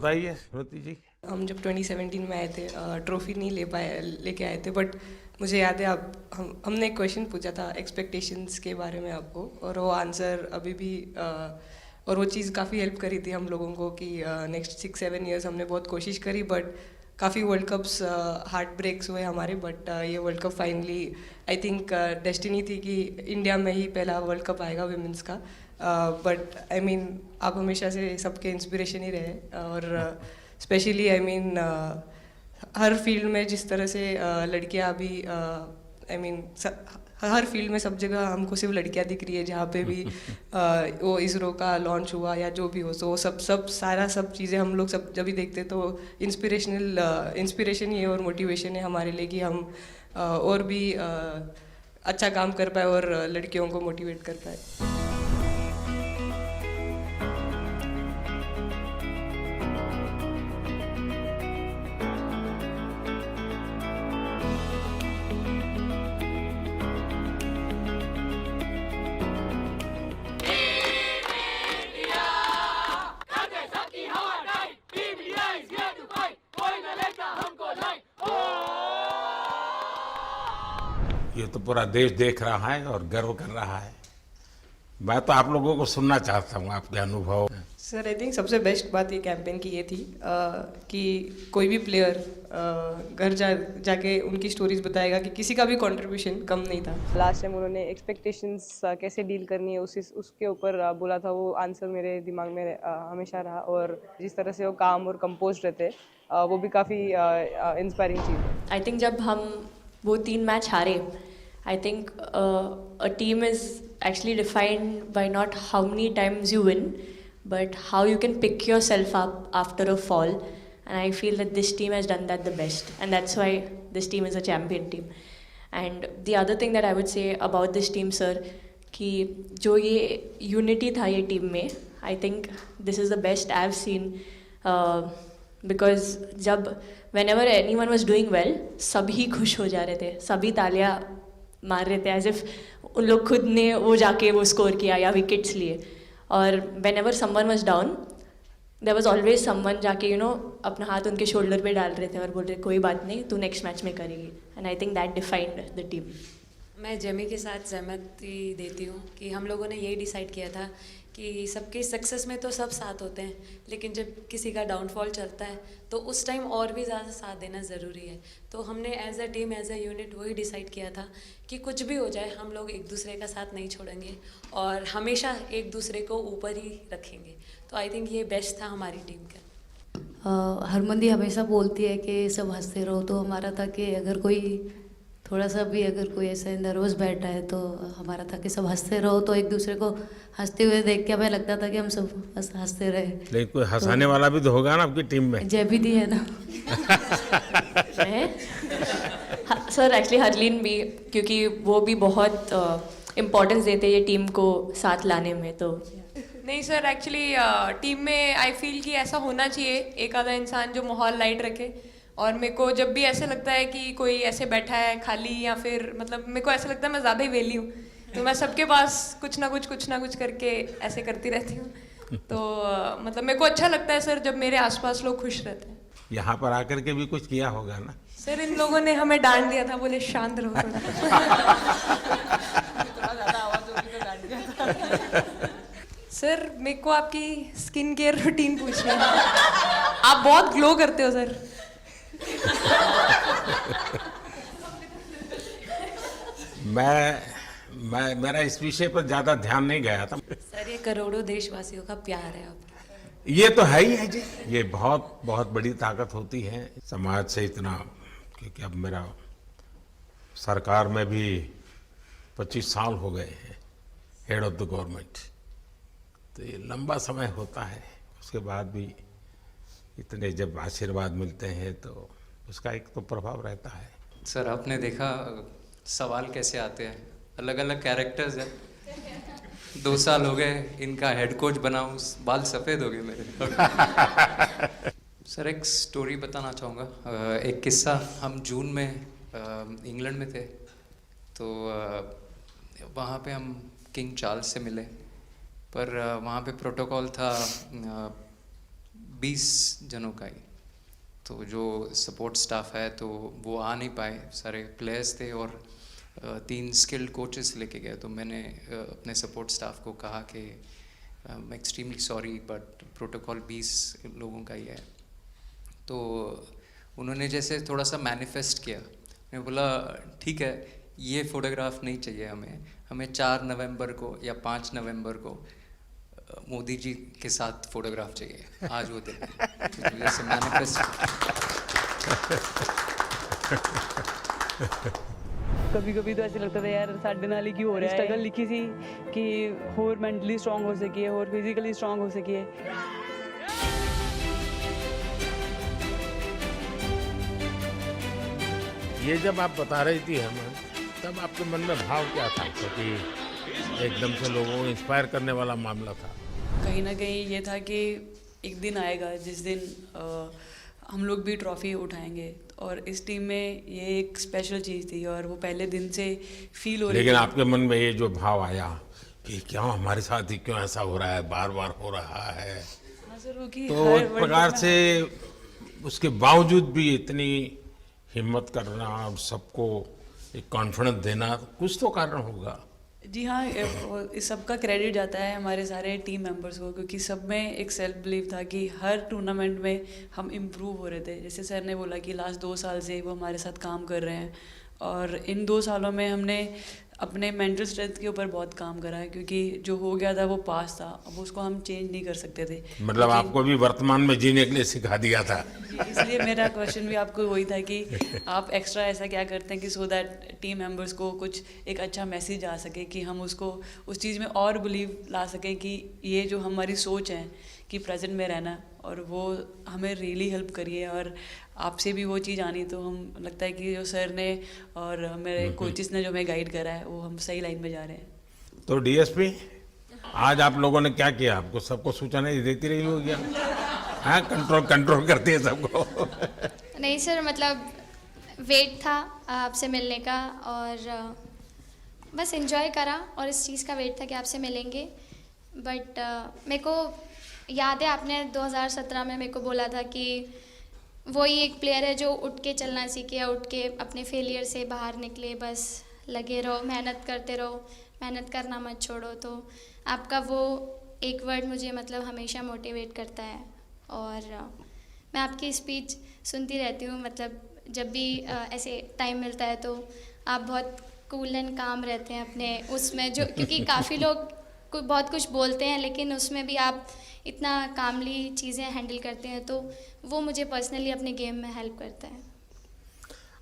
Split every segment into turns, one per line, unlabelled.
बताइए स्मृति जी।
हम जब 2017 में आए थे ट्रॉफी नहीं लेके आए थे, बट मुझे याद है आप हमने एक क्वेश्चन पूछा था एक्सपेक्टेशंस के बारे में आपको, और वो आंसर अभी भी और वो चीज़ काफ़ी हेल्प करी थी हम लोगों को कि नेक्स्ट 6-7 ईयर्स हमने बहुत कोशिश करी, बट काफ़ी वर्ल्ड कप्स हार्ट ब्रेक्स हुए हमारे, बट ये world cup finally I think destiny थी कि इंडिया में ही पहला वर्ल्ड कप आएगा विमेंस का। बट आई मीन आप हमेशा से सबके इंस्पिरेशन ही रहे, और specially I mean her field में जिस तरह से लड़कियां अभी आई मीन हर फील्ड में सब जगह हमको सिर्फ लड़कियां दिख रही है, जहाँ पे भी वो इसरो का लॉन्च हुआ या जो भी हो, तो वो सब चीज़ें हम लोग सब जब भी देखते तो इंस्पिरेशन ही है और मोटिवेशन है हमारे लिए कि हम और भी अच्छा काम कर पाए और लड़कियों को मोटिवेट कर पाए।
ये तो पूरा देश देख रहा है और गर्व कर रहा है। मैं तो आप लोगों को सुनना चाहता हूँ आपके अनुभव।
सर आई थिंक सबसे बेस्ट बात ये कैंपेन की ये थी कि कोई भी प्लेयर घर जाके उनकी स्टोरीज बताएगा कि किसी का भी कंट्रीब्यूशन कम नहीं था। लास्ट टाइम उन्होंने एक्सपेक्टेशंस कैसे डील करनी है उसके ऊपर बोला था, वो आंसर मेरे दिमाग में हमेशा रहा, और जिस तरह से वो काम और कंपोज रहते वो भी काफ़ी इंस्पायरिंग चीज़ है।
आई थिंक जब हम वो 3 मैच हारे, I think a team is actually defined by not how many times you win, but how you can pick yourself up after a fall, and I feel that this team has done that the best, and that's why this team is a champion team. And the other thing that I would say about this team, sir, कि जो ये unity था ये team में, I think this is the best I've seen, because जब whenever anyone was doing well, सभी खुश हो जा रहे थे, सभी तालियां मार रहे थे, as if उन लोग खुद ने वो जाके वो स्कोर किया या विकेट्स लिए। और whenever someone was down, there was always someone जाके अपना हाथ उनके शोल्डर पे डाल रहे थे और बोल रहे कोई बात नहीं, तू नेक्स्ट मैच में करेगी। And I think that defined the team.
मैं जेमी के साथ सहमति देती हूँ कि हम लोगों ने यही डिसाइड किया था कि सबके सक्सेस में तो सब साथ होते हैं, लेकिन जब किसी का डाउनफॉल चलता है तो उस टाइम और भी ज़्यादा साथ देना ज़रूरी है। तो हमने as a team, as a unit वही डिसाइड किया था कि कुछ भी हो जाए हम लोग एक दूसरे का साथ नहीं छोड़ेंगे और हमेशा एक दूसरे को ऊपर ही रखेंगे। तो आई थिंक ये बेस्ट था हमारी टीम का।
हरमंदी हमेशा बोलती है कि सब हंसते रहो, तो हमारा था कि अगर कोई थोड़ा सा भी अगर कोई ऐसे नर्वस बैठा है तो हमारा था कि सब हंसते रहो, तो एक दूसरे को हंसते हुए देख के हमें लगता था कि हम सब हंसते रहे।
लेकिन कोई हंसाने वाला भी तो होगा ना आपकी टीम में?
जयदीप है ना।
सर एक्चुअली हरलीन भी, क्योंकि वो भी बहुत इम्पोर्टेंस देते हैं ये टीम को साथ लाने में। तो
नहीं सर, एक्चुअली टीम में आई फील कि ऐसा होना चाहिए एक आधा इंसान जो माहौल लाइट रखे, और मेरे को जब भी ऐसे लगता है कि कोई ऐसे बैठा है खाली, या फिर मतलब मेरे को ऐसा लगता है मैं ज़्यादा ही वेली हूँ, तो मैं सबके पास कुछ ना कुछ करके ऐसे करती रहती हूँ। तो मतलब मेरे को अच्छा लगता है सर जब मेरे आसपास लोग खुश रहते हैं।
यहाँ पर आकर के भी कुछ किया होगा ना
सर? इन लोगों ने हमें डांट दिया था, बोले शांत रहो सर मेरे को आपकी स्किन केयर रूटीन पूछना है। आप बहुत ग्लो करते हो सर।
मेरा इस विषय पर ज्यादा ध्यान नहीं गया था।
सर ये करोड़ों देशवासियों का प्यार है आपका।
ये तो है ही है जी, ये बहुत बहुत बड़ी ताकत होती है समाज से इतना, क्योंकि अब मेरा सरकार में भी 25 साल हो गए हैं हेड ऑफ द गवर्नमेंट, तो ये लंबा समय होता है। उसके बाद भी इतने जब आशीर्वाद मिलते हैं तो उसका एक तो प्रभाव रहता है।
सर आपने देखा सवाल कैसे आते हैं, अलग अलग कैरेक्टर्स हैं। 2 साल हो गए इनका हेड कोच बनाऊं, बाल सफ़ेद हो गए मेरे। सर एक स्टोरी बताना चाहूँगा, एक किस्सा। हम जून में इंग्लैंड में थे, तो वहाँ पे हम किंग चार्ल्स से मिले, पर वहाँ पे प्रोटोकॉल था 20 जनों का ही। तो जो सपोर्ट स्टाफ है तो वो आ नहीं पाए, सारे प्लेयर्स थे और 3 स्किल्ड कोचेस लेके गए। तो मैंने अपने सपोर्ट स्टाफ को कहा कि I am extremely sorry but protocol 20 लोगों का ही है। तो उन्होंने जैसे थोड़ा सा मैनिफेस्ट किया, मैं बोला ठीक है ये फ़ोटोग्राफ नहीं चाहिए हमें 4 नवंबर को या 5 नवंबर को मोदी जी के साथ फोटोग्राफ चाहिए, आज वो दिन है। तो जैसे मैनिफेस्ट
कभी कभी तो ऐसे लगता था यार साढ़े नाल ही क्यों हो रहा है। स्ट्रगल लिखी थी कि होर मेंटली स्ट्रांग हो सकिए, होर फिजिकली स्ट्रांग हो सकिए।
ये जब आप बता रही थी हमें, तब आपके मन में भाव क्या था? क्योंकि एकदम से लोगों को इंस्पायर करने वाला मामला था।
कहीं ना कहीं ये था कि एक दिन आएगा जिस दिन हम लोग भी ट्रॉफी उठाएंगे, और इस टीम में ये एक स्पेशल चीज़ थी और वो पहले दिन से फील हो रही थी।
लेकिन आपके मन में ये जो भाव आया कि क्यों हमारे साथ ही क्यों ऐसा हो रहा है, बार बार हो रहा है,
हाँ सर, वो कि
तो
हर
एक
वर्ल्ड
प्रकार
कप में-
से उसके बावजूद भी इतनी हिम्मत करना और सबको एक कॉन्फिडेंस देना, कुछ तो कारण होगा।
जी हाँ, इस सब का क्रेडिट जाता है हमारे सारे टीम मेंबर्स को, क्योंकि सब में एक सेल्फ बिलीव था कि हर टूर्नामेंट में हम इम्प्रूव हो रहे थे। जैसे सर ने बोला कि लास्ट 2 साल से वो हमारे साथ काम कर रहे हैं, और इन 2 सालों में हमने अपने मेंटल स्ट्रेंथ के ऊपर बहुत काम करा है, क्योंकि जो हो गया था वो पास था, अब उसको हम चेंज नहीं कर सकते थे।
मतलब आपको भी वर्तमान में जीने के लिए सिखा दिया था।
जी, इसलिए मेरा क्वेश्चन भी आपको वही था कि आप एक्स्ट्रा ऐसा क्या करते हैं कि सो दैट टीम मेंबर्स को कुछ एक अच्छा मैसेज आ सके, कि हम उसको उस चीज़ में और बिलीव ला सकें कि ये जो हमारी सोच है कि प्रेजेंट में रहना, और वो हमें रियली हेल्प करिए। और आपसे भी वो चीज़ आनी, तो हम लगता है कि जो सर ने और मेरे कोचेस ने जो हमें गाइड करा है वो हम सही लाइन में जा रहे हैं।
तो डीएसपी, आज आप लोगों ने क्या किया? आपको सबको सूचना देती रही होगी, हाँ? कंट्रोल करती है सबको।
नहीं सर, मतलब वेट था आपसे मिलने का, और बस एंजॉय करा, और इस चीज़ का वेट था कि आपसे मिलेंगे। बट मेरे को याद है आपने 2017 में मेरे को बोला था कि वही एक प्लेयर है जो उठ के चलना सीखे, उठ के अपने फेलियर से बाहर निकले, बस लगे रहो, मेहनत करते रहो, मेहनत करना मत छोड़ो। तो आपका वो एक वर्ड मुझे मतलब हमेशा मोटिवेट करता है, और मैं आपकी स्पीच सुनती रहती हूँ। मतलब जब भी ऐसे टाइम मिलता है तो आप बहुत कूल एंड काम रहते हैं अपने उसमें, जो क्योंकि काफ़ी लोग बहुत कुछ बोलते हैं, लेकिन उसमें भी आप इतना कामली चीज़ें हैंडल करते हैं, तो वो मुझे पर्सनली अपने गेम में हेल्प करता है।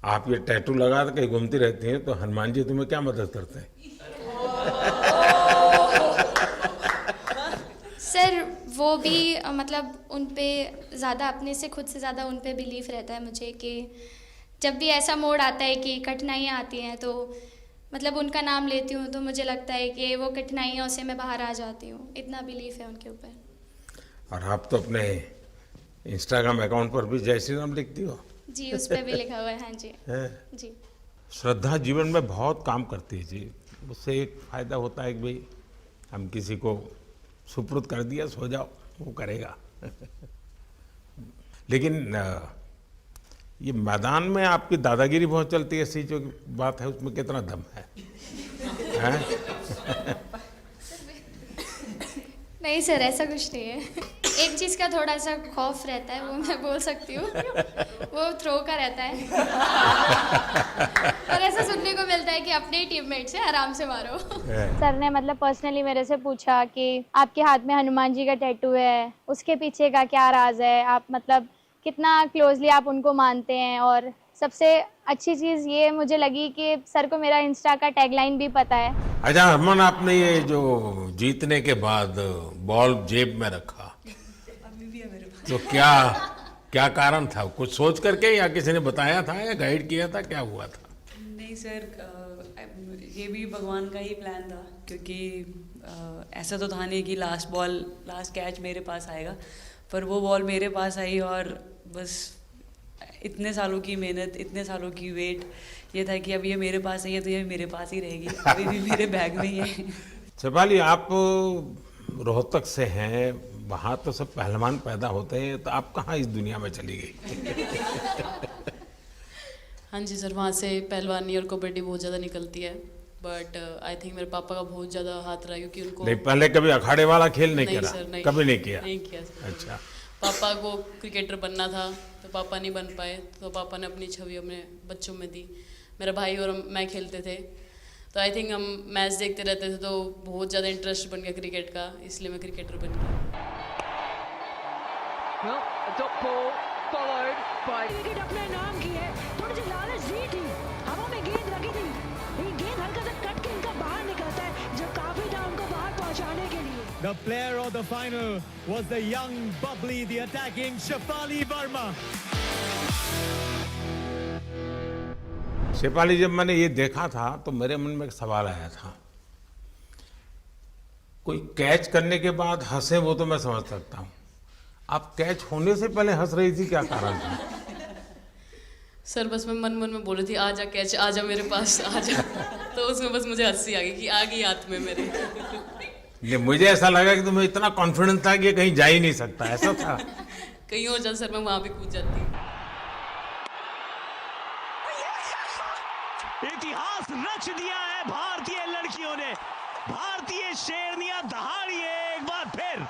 आप ये टैटू लगा के घूमती रहती हैं, तो हनुमान जी तुम्हें क्या मदद करते हैं?
सर वो भी मतलब उन पे ज़्यादा, अपने से खुद से ज़्यादा उन पे बिलीफ रहता है मुझे, कि जब भी ऐसा मोड़ आता है कि कठिनाइयाँ आती हैं, तो मतलब उनका नाम लेती हूँ तो मुझे लगता है कि वो कठिनाइयों से मैं बाहर आ जाती हूँ। इतना बिलीफ है उनके ऊपर।
और आप तो अपने इंस्टाग्राम अकाउंट पर भी जय श्री राम लिखती हो।
जी, उस पर भी लिखा हुआ है। हाँ जी।
है?
जी।
श्रद्धा जीवन में बहुत काम करती है जी। उससे एक फ़ायदा होता है कि भाई हम किसी को सुपुर्द कर दिया, सो जाओ, वो करेगा। लेकिन ये मैदान में आपकी दादागिरी बहुत चलती है, ऐसी जो बात है उसमें कितना दम है? हैं?
नहीं सर, ऐसा कुछ नहीं है। एक चीज़ का थोड़ा सा खौफ रहता है, वो मैं बोल सकती हूँ, वो थ्रो का रहता है। और ऐसा सुनने को मिलता है कि अपने ही टीममेट से आराम से मारो।
सर ने मतलब पर्सनली मेरे से पूछा कि आपके हाथ में हनुमान जी का टैटू है, उसके पीछे का क्या राज है, आप मतलब कितना क्लोजली आप उनको मानते हैं। और सबसे अच्छी चीज़ ये मुझे लगी कि सर को मेरा इंस्टा का टैगलाइन भी पता है।
अच्छा हरमन, आपने ये जो जीतने के बाद बॉल जेब में रखा,
अभी भी है मेरे पास।
तो क्या कारण था? कुछ सोच करके, या किसी ने बताया था, या गाइड किया था, क्या हुआ था?
नहीं सर, ये भी भगवान का ही प्लान था, क्योंकि ऐसा तो था नहीं कि लास्ट कैच मेरे पास आएगा, पर वो बॉल मेरे पास आई, और बस इतने सालों की मेहनत, इतने सालों की वेट, ये था कि अब ये मेरे पास आई है तो ये मेरे पास ही रहेगी, अभी भी मेरे बैग में ही है।
शेफाली, आप रोहतक से हैं, वहाँ तो सब पहलवान पैदा होते हैं, तो आप कहाँ इस दुनिया में चली गई?
हाँ जी सर, वहाँ से पहलवानी और कबड्डी बहुत ज़्यादा निकलती है, बट आई थिंक मेरे पापा का बहुत ज़्यादा हाथ रहा, क्योंकि उनको
नहीं, पहले कभी अखाड़े वाला खेल नहीं करा?
सर, नहीं,
कभी नहीं किया?
नहीं किया सर।
अच्छा।
पापा को क्रिकेटर बनना था तो पापा नहीं बन पाए, तो पापा ने अपनी छवि अपने बच्चों में दी। मेरा भाई और मैं खेलते थे, तो आई थिंक हम मैच देखते रहते थे, तो बहुत ज़्यादा इंटरेस्ट बन गया क्रिकेट का, इसलिए मैं क्रिकेटर बन गया।
विकेट अपने नाम की है, थोड़ी सी लालच दी थी, हवा में गेंद लगी थी, लेकिन गेंद हल्का सा कट के इनका बाहर निकलता है, जो काफी था उनको बाहर पहुंचाने के लिए।
The player of the final was the young, bubbly, the attacking Shefali Verma.
Shefali, जब मैंने ये देखा था तो मेरे मन में एक सवाल आया था। कोई कैच करने के बाद हंसे वो तो मैं समझ सकता हूँ, आप कैच होने से पहले हंस रही थी, क्या कारण था?
सर बस मैं मन मन में बोल रही थी, आजा कैच, आजा मेरे पास, आजा। तो उसमें बस मुझे हंसी आ गई कि आ गई हाथ में मेरे।
ये मुझे ऐसा लगा कि तुम्हें इतना कॉन्फिडेंस था कि ये कहीं जा ही नहीं सकता, ऐसा था?
कहीं और जा सर, मैं वहाँ भी कूद जाती।
इतिहास रच दिया है भारतीय लड़कियों ने। भारतीय शेरनियां दहाड़ी है एक बार फिर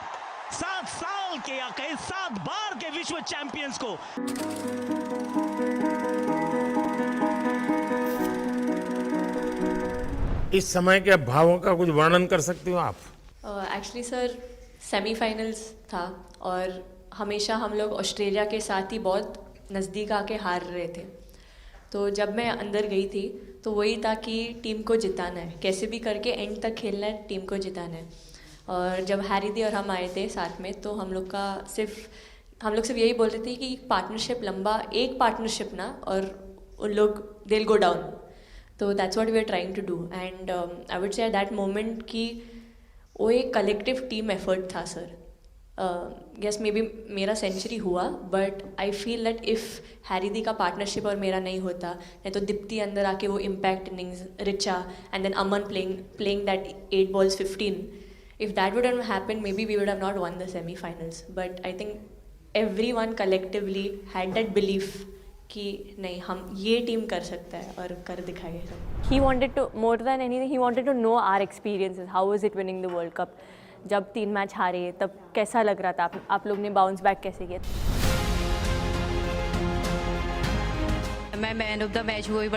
7 साल के या कहीं 7 बार के विश्व चैंपियंस को।
इस समय के भावों का कुछ वर्णन कर सकते हो आप?
एक्चुअली सर सेमीफाइनल्स था और हमेशा हम लोग ऑस्ट्रेलिया के साथ ही बहुत नज़दीक आके हार रहे थे। तो जब मैं अंदर गई थी तो वही था कि टीम को जिताना है, कैसे भी करके एंड तक खेलना है, टीम को जिताना है। और जब हैरी दी और हम आए थे साथ में, तो हम लोग सिर्फ यही बोल रहे थे कि पार्टनरशिप लंबा, एक पार्टनरशिप ना, और उन लोग दे विल गो डाउन। तो that's what we are trying to do, and I would say at that moment कि वो एक कलेक्टिव टीम एफर्ट था सर। यस मे बी मेरा सेंचुरी हुआ, but I feel that if Harry दी का partnership और मेरा नहीं होता, नहीं तो दीप्ति अंदर आके वो impact innings, Richa and then Aman playing that 8 balls 15, if that would have happened, maybe we would have not won the semi-finals. But I think everyone collectively had that belief कि नहीं, हम ये टीम कर सकता है और कर दिखाएंगे सब।
He wanted to, more than anything, he wanted to know our experiences. How was it winning the World Cup? जब 3 मैच हारे तब कैसा लग रहा था? आप लोग ने बाउंस बैक कैसे किया?
मैं मैन ऑफ द मैच हुई।